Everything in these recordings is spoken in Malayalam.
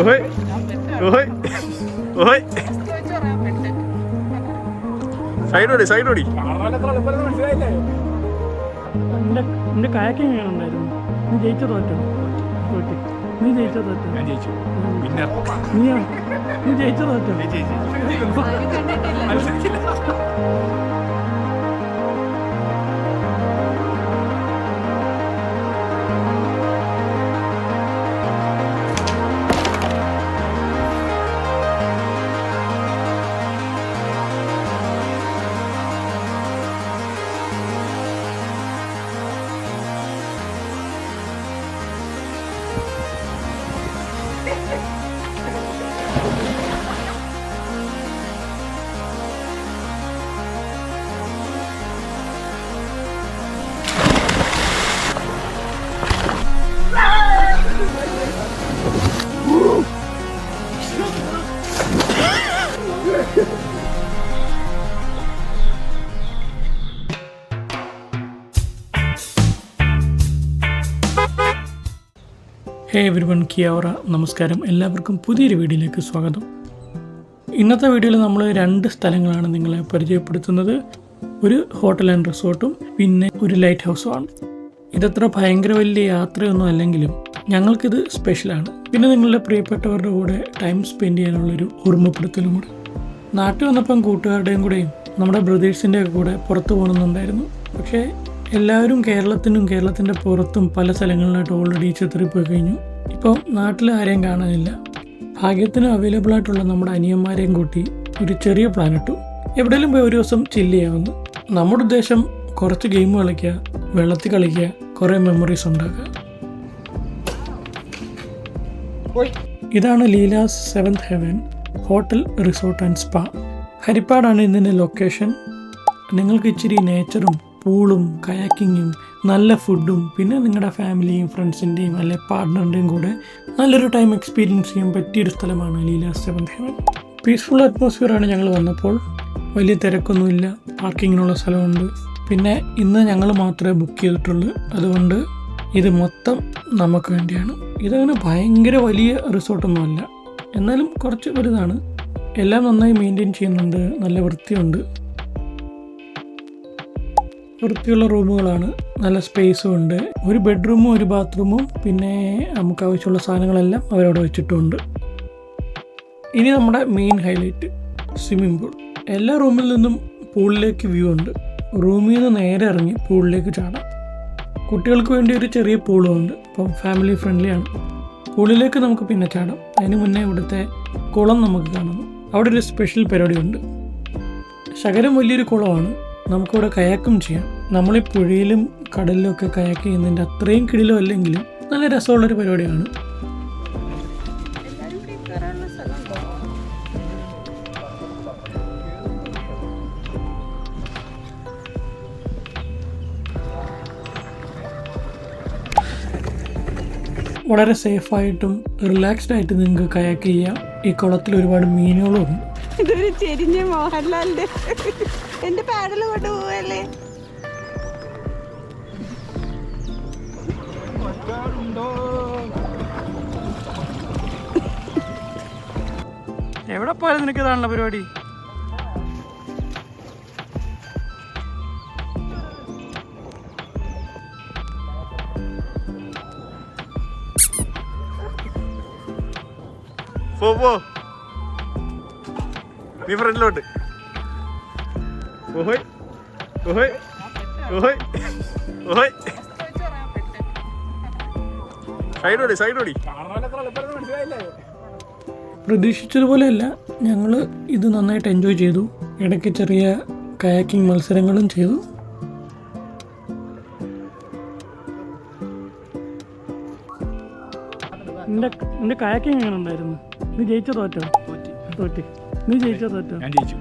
ഓയ് ഓയ് ഓയ് സൈഡോടി സൈഡോടി. എന്റെ കായക്കിങ് ഉണ്ടായിരുന്നു. നീ ജയിച്ചോ തോറ്റോ? നീ ജയിച്ചോ തോറ്റോ? ഞാൻ ജയിച്ചു. നീ ജയിച്ചോ തോറ്റോ? ഹേ എവരിവൺ, കിയാവറ. നമസ്കാരം, എല്ലാവർക്കും പുതിയൊരു വീഡിയോയിലേക്ക് സ്വാഗതം. ഇന്നത്തെ വീഡിയോയിൽ നമ്മൾ 2 സ്ഥലങ്ങളാണ് നിങ്ങളെ പരിചയപ്പെടുത്തുന്നത്. ഒരു ഹോട്ടൽ ആൻഡ് റിസോർട്ടും പിന്നെ ഒരു ലൈറ്റ് ഹൗസുമാണ്. ഇതത്ര ഭയങ്കര വലിയ യാത്രയൊന്നും അല്ലെങ്കിലും ഞങ്ങൾക്കിത് സ്പെഷ്യലാണ്. പിന്നെ നിങ്ങളുടെ പ്രിയപ്പെട്ടവരുടെ കൂടെ ടൈം സ്പെൻഡ് ചെയ്യാനുള്ളൊരു ഓർമ്മപ്പെടുത്തലും കൂടെ. നാട്ടിൽ വന്നപ്പം കൂട്ടുകാരുടെയും കൂടെയും നമ്മുടെ ബ്രദേഴ്സിൻ്റെ കൂടെ പുറത്ത് പോകണമെന്നുണ്ടായിരുന്നു. പക്ഷേ എല്ലാവരും കേരളത്തിൻ്റെ പുറത്തും പല സ്ഥലങ്ങളിലായിട്ട് ഓൾറെഡി ചിതറിപ്പോയി കഴിഞ്ഞു. ഇപ്പോൾ നാട്ടിൽ ആരെയും കാണാനില്ല. ഭാഗ്യത്തിന് അവൈലബിൾ ആയിട്ടുള്ള നമ്മുടെ അനിയന്മാരെയും കൂട്ടി ഒരു ചെറിയ പ്ലാൻ ഇട്ടു. എവിടെയെങ്കിലും പോയി ഒരു ദിവസം ചില്ല് ചെയ്യാമെന്ന്. നമ്മുടെ ഉദ്ദേശം കുറച്ച് ഗെയിം കളിക്കുക, വെള്ളത്തിൽ കളിക്കുക, കുറേ മെമ്മറീസ് ഉണ്ടാക്കുക. ഇതാണ് Leela's 7th heaven hotel resort and spa. ഹരിപ്പാടാണ് ഇതിൻ്റെ ലൊക്കേഷൻ. നിങ്ങൾക്ക് ഇച്ചിരി നേച്ചറും പൂളും കയാക്കിങ്ങും നല്ല ഫുഡും പിന്നെ നിങ്ങളുടെ ഫാമിലിയും ഫ്രണ്ട്സിൻ്റെയും അല്ലെ പാർട്ട്ണറിൻ്റെയും കൂടെ നല്ലൊരു ടൈം എക്സ്പീരിയൻസ് ചെയ്യാൻ പറ്റിയൊരു സ്ഥലമാണ് ലീലാസ് 7th ഹെവൻ. പീസ്ഫുൾ അറ്റ്മോസ്ഫിയറാണ് ഞങ്ങൾ വന്നപ്പോൾ. വലിയ തിരക്കൊന്നുമില്ല, പാർക്കിങ്ങിനുള്ള സ്ഥലമുണ്ട്. പിന്നെ ഇന്ന് ഞങ്ങൾ മാത്രമേ ബുക്ക് ചെയ്തിട്ടുള്ളൂ, അതുകൊണ്ട് ഇത് മൊത്തം നമുക്ക് വേണ്ടിയാണ്. ഇതങ്ങനെ ഭയങ്കര വലിയ റിസോർട്ടൊന്നുമല്ല, എന്നാലും കുറച്ച് വലുതാണ്. എല്ലാം നന്നായി മെയിൻറ്റെയിൻ ചെയ്യുന്നുണ്ട്, നല്ല വൃത്തിയുണ്ട്. വൃത്തിയുള്ള റൂമുകളാണ്, നല്ല സ്പേസും ഉണ്ട്. ഒരു ബെഡ്റൂമും ഒരു ബാത്റൂമും പിന്നെ നമുക്ക് ആവശ്യമുള്ള സാധനങ്ങളെല്ലാം അവരവിടെ വെച്ചിട്ടുണ്ട്. ഇനി നമ്മുടെ മെയിൻ ഹൈലൈറ്റ് സ്വിമ്മിംഗ് പൂൾ. എല്ലാ റൂമിൽ നിന്നും പൂളിലേക്ക് വ്യൂ ഉണ്ട്. റൂമിൽ നിന്ന് നേരെ ഇറങ്ങി പൂളിലേക്ക് ചാടാം. കുട്ടികൾക്ക് വേണ്ടി ഒരു ചെറിയ പൂളും ഉണ്ട്, അപ്പം ഫാമിലി ഫ്രണ്ട്ലി ആണ്. പൂളിലേക്ക് നമുക്ക് പിന്നെ ചാടാം. അതിന് മുന്നേ ഇവിടുത്തെ കുളം നമുക്ക് കാണുന്നു. അവിടെ ഒരു സ്പെഷ്യൽ പരിപാടിയുണ്ട്. ശകലം വലിയൊരു കുളമാണ്. നമുക്കിവിടെ കയാക്കും ചെയ്യാം. നമ്മളീ പുഴയിലും കടലിലും ഒക്കെ കയാക്ക് ചെയ്യുന്നതിൻ്റെ അത്രയും കിടിലോ അല്ലെങ്കിലും നല്ല രസമുള്ളൊരു പരിപാടിയാണ്. വളരെ സേഫായിട്ടും റിലാക്സ്ഡ് ആയിട്ട് നിങ്ങൾക്ക് കയാക്ക് ചെയ്യാം. ഈ കുളത്തിൽ ഒരുപാട് മീനുകളും ഉണ്ട്. ഇതൊരു ചെരിഞ്ഞ മോഹൻലാലിന്റെ എന്റെ പാഡല് കൊണ്ട് പോവല്ലേ. എവിടെ പോയാലും നിനക്ക് ഇതാണല്ലോ പരിപാടി. പോ നീ ഫ്രണ്ടിലോട്ട്. ഓഹോയ് ഓഹോയ് ഓഹോയ് ഓഹോയ് സൈഡോടി സൈഡോടി. പ്രതീക്ഷിച്ചതുപോലെയല്ല, ഞങ്ങൾ ഇത് നന്നായിട്ട് എൻജോയ് ചെയ്തു. ഇടയ്ക്ക് ചെറിയ കയാക്കിംഗ് മത്സരങ്ങളും ചെയ്തു. എൻ്റെ കയാക്കിംഗ് എങ്ങനെ ഉണ്ടായിരുന്നു? നീ ജയിച്ചോ തോറ്റോ? തോറ്റി. നീ ജയിച്ചോ തോറ്റോ? ഞാൻ ജയിച്ചു.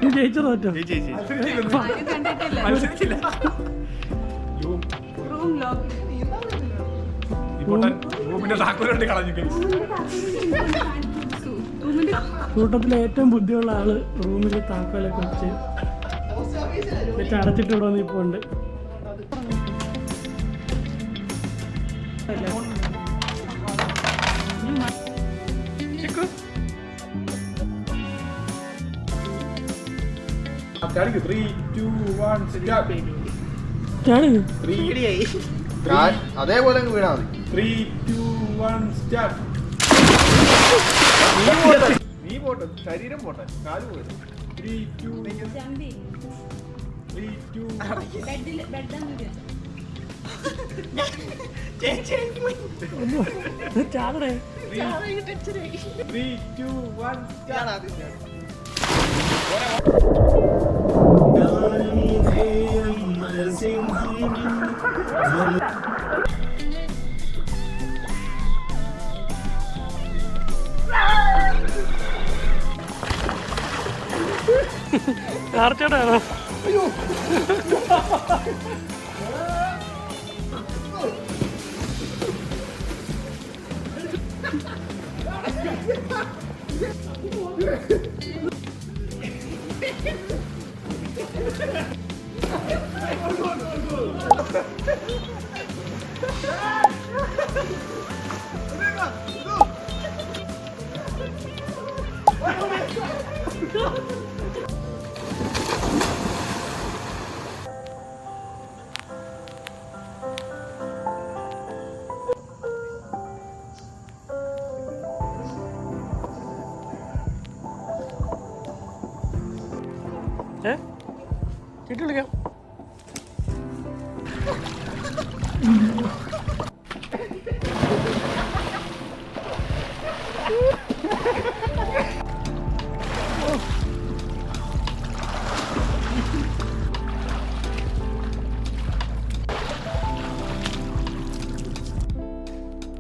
നീ ജയിച്ചോ തോറ്റോ? കൂട്ടത്തിലെ ഏറ്റവും ബുദ്ധിയുള്ള ആള് റൂമിൽ താക്കോലൊക്കെ വെച്ച് അടച്ചിട്ട് ഇവിടെ വന്ന് ഇപ്പോൾ ഉണ്ട്. 3, 2, 1, start. അതേപോലെ അങ്ങ് വീണാ മതി. 3, 2, 1, start. നീ പോട്ടെ, ശരീരം പോട്ടെ, കാല് പോയത്. 3, 2, 3, 2. ചാടേ 3, 2, 1, start. ചാർച്ചേടാണോ? ചീട്ട് വിളിക്കാം.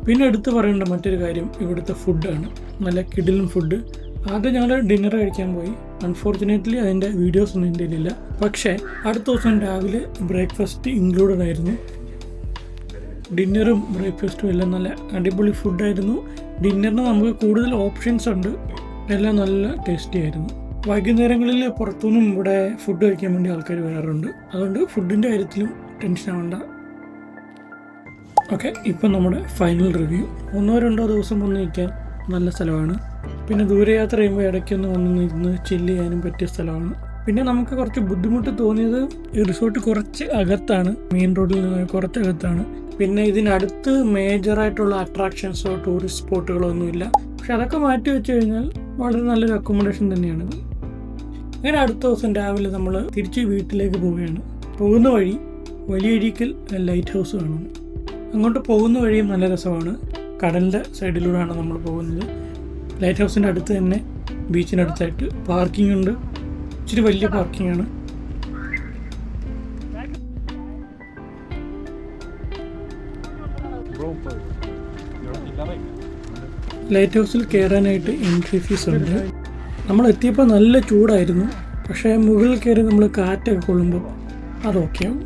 പിന്നെ എടുത്തു പറയേണ്ട മറ്റൊരു കാര്യം ഇവിടുത്തെ ഫുഡാണ്. നല്ല കിടിലൻ ഫുഡ്. ആദ്യം ഞങ്ങൾ ഡിന്നർ കഴിക്കാൻ പോയി. അൺഫോർച്ചുനേറ്റ്ലി അതിൻ്റെ വീഡിയോസ് ഒന്നും എൻ്റെ കയ്യിലില്ല. പക്ഷേ അടുത്ത ദിവസം രാവിലെ ബ്രേക്ക്ഫാസ്റ്റ് ഇൻക്ലൂഡഡ് ആയിരുന്നു. ഡിന്നറും ബ്രേക്ക്ഫാസ്റ്റും എല്ലാം നല്ല അടിപൊളി ഫുഡായിരുന്നു. ഡിന്നറിന് നമുക്ക് കൂടുതൽ ഓപ്ഷൻസ് ഉണ്ട്. എല്ലാം നല്ല ടേസ്റ്റി ആയിരുന്നു. വൈകുന്നേരങ്ങളിൽ പുറത്തുനിന്നും ഇവിടെ ഫുഡ് കഴിക്കാൻ വേണ്ടി ആൾക്കാർ വരാറുണ്ട്. അതുകൊണ്ട് ഫുഡിൻ്റെ കാര്യത്തിലും ടെൻഷൻ ആവണ്ട. ഓക്കെ, ഇപ്പം നമ്മുടെ ഫൈനൽ റിവ്യൂ. 1-2 ദിവസം വന്ന് നിൽക്കാൻ നല്ല സ്ഥലമാണ്. പിന്നെ ദൂരയാത്ര ചെയ്യുമ്പോൾ ഇടയ്ക്കൊന്ന് വന്ന് ഇരുന്ന് ചില്ല് ചെയ്യാനും പറ്റിയ സ്ഥലമാണ്. പിന്നെ നമുക്ക് കുറച്ച് ബുദ്ധിമുട്ട് തോന്നിയത് ഈ റിസോർട്ട് കുറച്ച് അകത്താണ്, മെയിൻ റോഡിൽ നിന്ന് കുറച്ച് അകത്താണ്. പിന്നെ ഇതിനടുത്ത് മേജറായിട്ടുള്ള അട്രാക്ഷൻസോ ടൂറിസ്റ്റ് സ്പോട്ടുകളോ ഒന്നുമില്ല. പക്ഷെ അതൊക്കെ മാറ്റി വെച്ച് കഴിഞ്ഞാൽ വളരെ നല്ലൊരു അക്കോമഡേഷൻ തന്നെയാണിത്. അങ്ങനെ അടുത്ത ദിവസം രാവിലെ നമ്മൾ തിരിച്ച് വീട്ടിലേക്ക് പോവുകയാണ്. പോകുന്ന വഴി വലിയഴീക്കൽ ലൈറ്റ് ഹൗസ് കാണുന്നു. അങ്ങോട്ട് പോകുന്ന വഴിയും നല്ല രസമാണ്. കടലിൻ്റെ സൈഡിലൂടെയാണ് നമ്മൾ പോകുന്നത്. ലൈറ്റ് ഹൗസിൻ്റെ അടുത്ത് തന്നെ ബീച്ചിനടുത്തായിട്ട് പാർക്കിംഗ് ഉണ്ട്. ഇച്ചിരി വലിയ പാർക്കിംഗ് ആണ്. ലൈറ്റ് ഹൗസിൽ കയറാനായിട്ട് എൻട്രി ഫീസ് ഉണ്ട്. നമ്മൾ എത്തിയപ്പോൾ നല്ല ചൂടായിരുന്നു. പക്ഷേ മുകളിൽ കയറി നമ്മൾ കാറ്റൊക്കെ കൊള്ളുമ്പോൾ അതൊക്കെയാവും.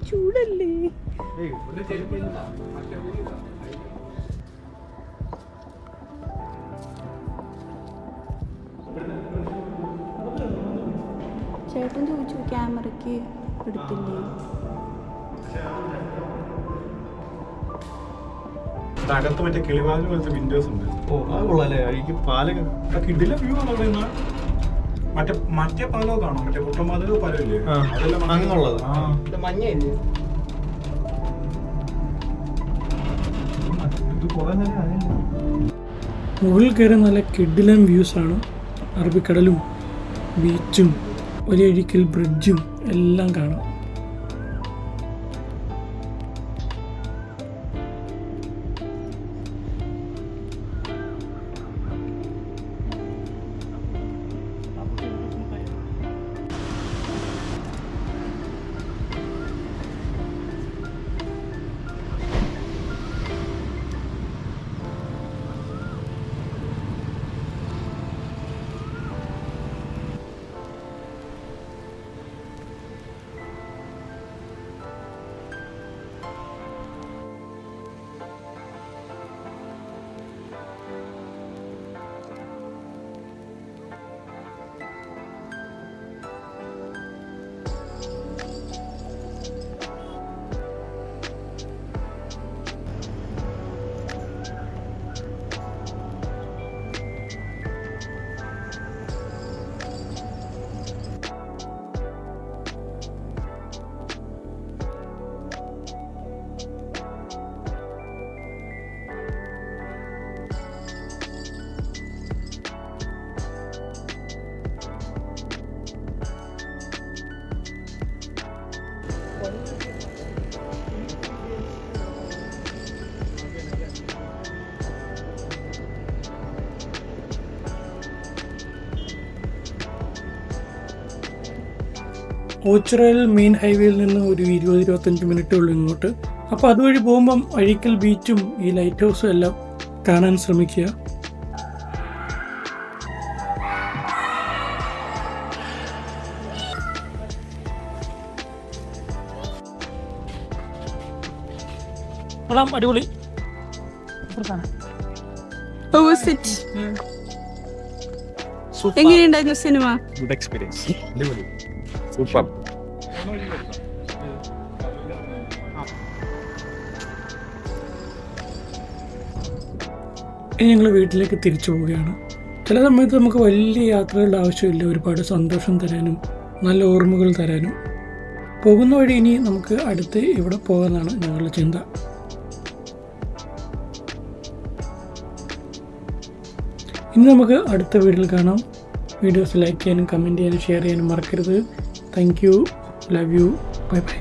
ചൂടല്ലേ? ചേട്ടൻ ചോദിച്ചു ക്യാമറയ്ക്ക് എടുത്തില്ലേ? അകത്ത് മറ്റേ കിളിവാതിൽ പോലത്തെ വിൻഡോസ് ഉണ്ട്. ഓ അത് കൊള്ളാല്ലേ. എനിക്ക് പാലൊക്കെ കിടില വ്യൂ ആണ് പറയുന്ന. മറ്റേ പാലോ കാണാം, മറ്റേ കുട്ടമാതിലോ പാലമില്ലേ, അങ്ങുള്ളത്. മഞ്ഞയില്ലേ? ഇത് കുറെ നേരം ആയില്ല. മുകളിൽ കയറി നല്ല കിടിലൻ വ്യൂസാണ്. അറബിക്കടലും ബീച്ചും വലിയഴീക്കൽ ബ്രിഡ്ജും എല്ലാം കാണാം. ഓച്ചിറയിൽ മെയിൻ ഹൈവേയിൽ നിന്ന് ഒരു 20-25 മിനിറ്റേ ഉള്ളൂ ഇങ്ങോട്ട്. അപ്പോൾ അതുവഴി പോകുമ്പം അഴീക്കൽ ബീച്ചും ഈ ലൈറ്റ് ഹൗസും എല്ലാം കാണാൻ ശ്രമിക്കുക. അടിപൊളി. എങ്ങനെയുണ്ടായിരുന്നു സിനിമ? Good experience. സൂപ്പർ. ഇനി ഞങ്ങൾ വീട്ടിലേക്ക് തിരിച്ചു പോവുകയാണ്. ചില സമയത്ത് നമുക്ക് വലിയ യാത്രകളുടെ ആവശ്യമില്ല, ഒരുപാട് സന്തോഷം തരാനും നല്ല ഓർമ്മകൾ തരാനും. പോകുന്ന വഴി ഇനി നമുക്ക് അടുത്ത് ഇവിടെ പോകാനാണ് ഞങ്ങളുടെ ചിന്ത. ഇനി നമുക്ക് അടുത്ത വീഡിയോയിൽ കാണാം. വീഡിയോസ് ലൈക്ക് ചെയ്യാനും കമൻറ്റ് ചെയ്യാനും ഷെയർ ചെയ്യാനും മറക്കരുത്. Thank you, love you, bye bye.